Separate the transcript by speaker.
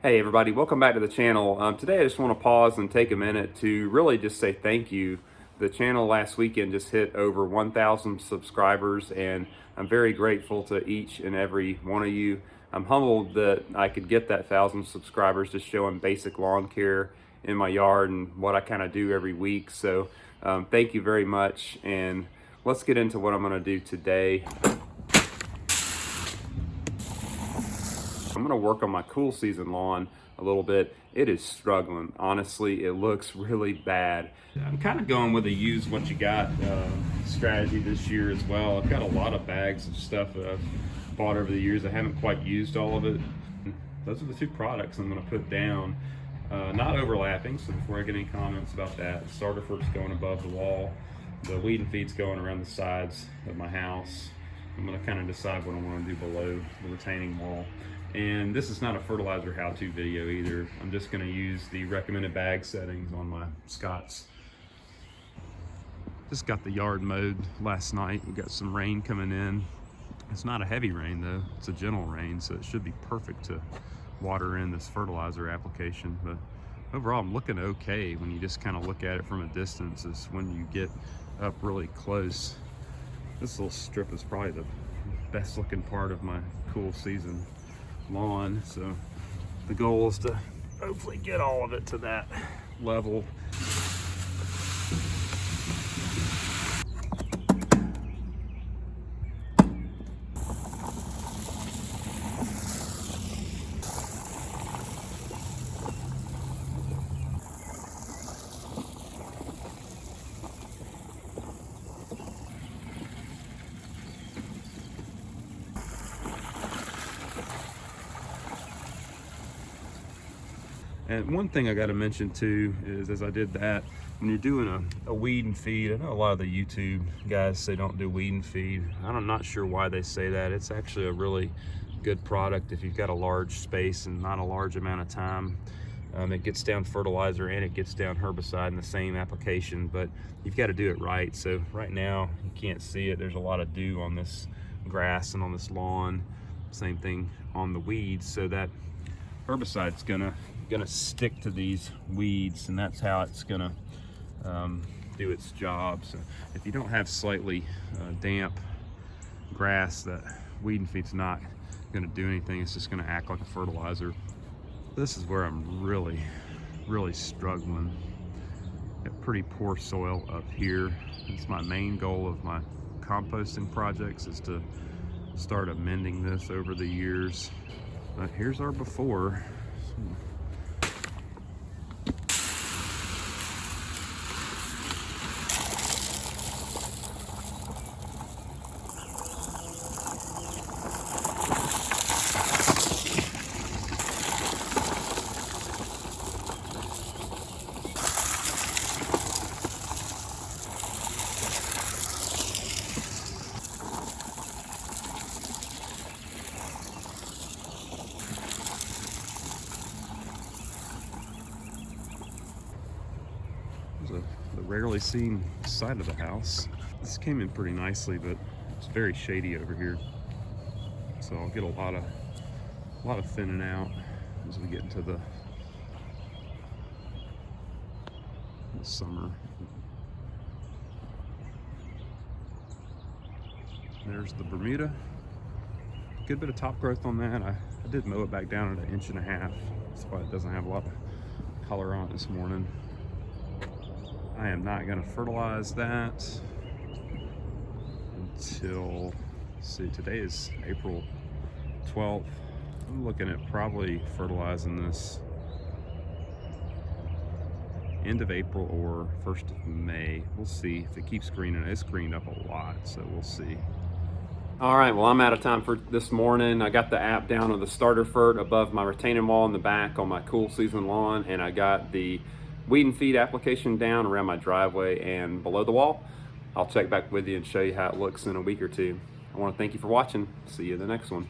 Speaker 1: Hey everybody, welcome back to the channel. Today I just want to pause and take a minute to really just say thank you. The channel last weekend just hit over 1,000 subscribers and I'm very grateful to each and every one of you. I'm humbled that I could get that 1,000 subscribers just showing basic lawn care in my yard and what I kind of do every week. So thank you very much, and let's get into what I'm going to do today. I'm gonna work on my cool season lawn a little bit. It is struggling. Honestly, it looks really bad. I'm kind of going with a use what you got strategy this year as well. I've got a lot of bags of stuff that I've bought over the years. I haven't quite used all of it. Those are the two products I'm gonna put down. Not overlapping, so before I get any comments about that, the starter Fert's going above the wall. The weed and feed's going around the sides of my house. I'm gonna kind of decide what I wanna do below the retaining wall. And this is not a fertilizer how-to video either. I'm just gonna use the recommended bag settings on my Scots. Just got the yard mowed last night. We got some rain coming in. It's not a heavy rain though, it's a gentle rain, so it should be perfect to water in this fertilizer application. But overall, I'm looking okay when you just kind of look at it from a distance. Is when you get up really close. This little strip is probably the best looking part of my cool season lawn, so the goal is to hopefully get all of it to that level. And one thing I got to mention too is, as I did that, when you're doing a weed and feed, I know a lot of the YouTube guys say don't do weed and feed. I'm not sure why they say that. It's actually a really good product if you've got a large space and not a large amount of time. It gets down fertilizer and it gets down herbicide in the same application, but you've got to do it right. So right now, you can't see it. There's a lot of dew on this grass and on this lawn. Same thing on the weeds, so that herbicide's gonna stick to these weeds, and that's how it's gonna do its job. So if you don't have slightly damp grass, that weed and feed's not gonna do anything. It's just gonna act like a fertilizer. This is where I'm really struggling. Got pretty poor soil up here. It's my main goal of my composting projects, is to start amending this over the years. But here's our before. The rarely seen side of the house. This came in pretty nicely, but it's very shady over here. So I'll get a lot of thinning out as we get into the summer. There's the Bermuda. Good bit of top growth on that. I did mow it back down at 1.5 inches. That's why it doesn't have a lot of color on it this morning. I am not going to fertilize that until, let's see, today is April 12th. I'm looking at probably fertilizing this end of April or 1st of May. We'll see if it keeps greening. It's greened up a lot, so we'll see. All right, well, I'm out of time for this morning. I got the app down on the starter Fert above my retaining wall in the back on my cool season lawn, and I got the weed and feed application down around my driveway and below the wall. I'll check back with you and show you how it looks in a week or two. I want to thank you for watching. See you in the next one.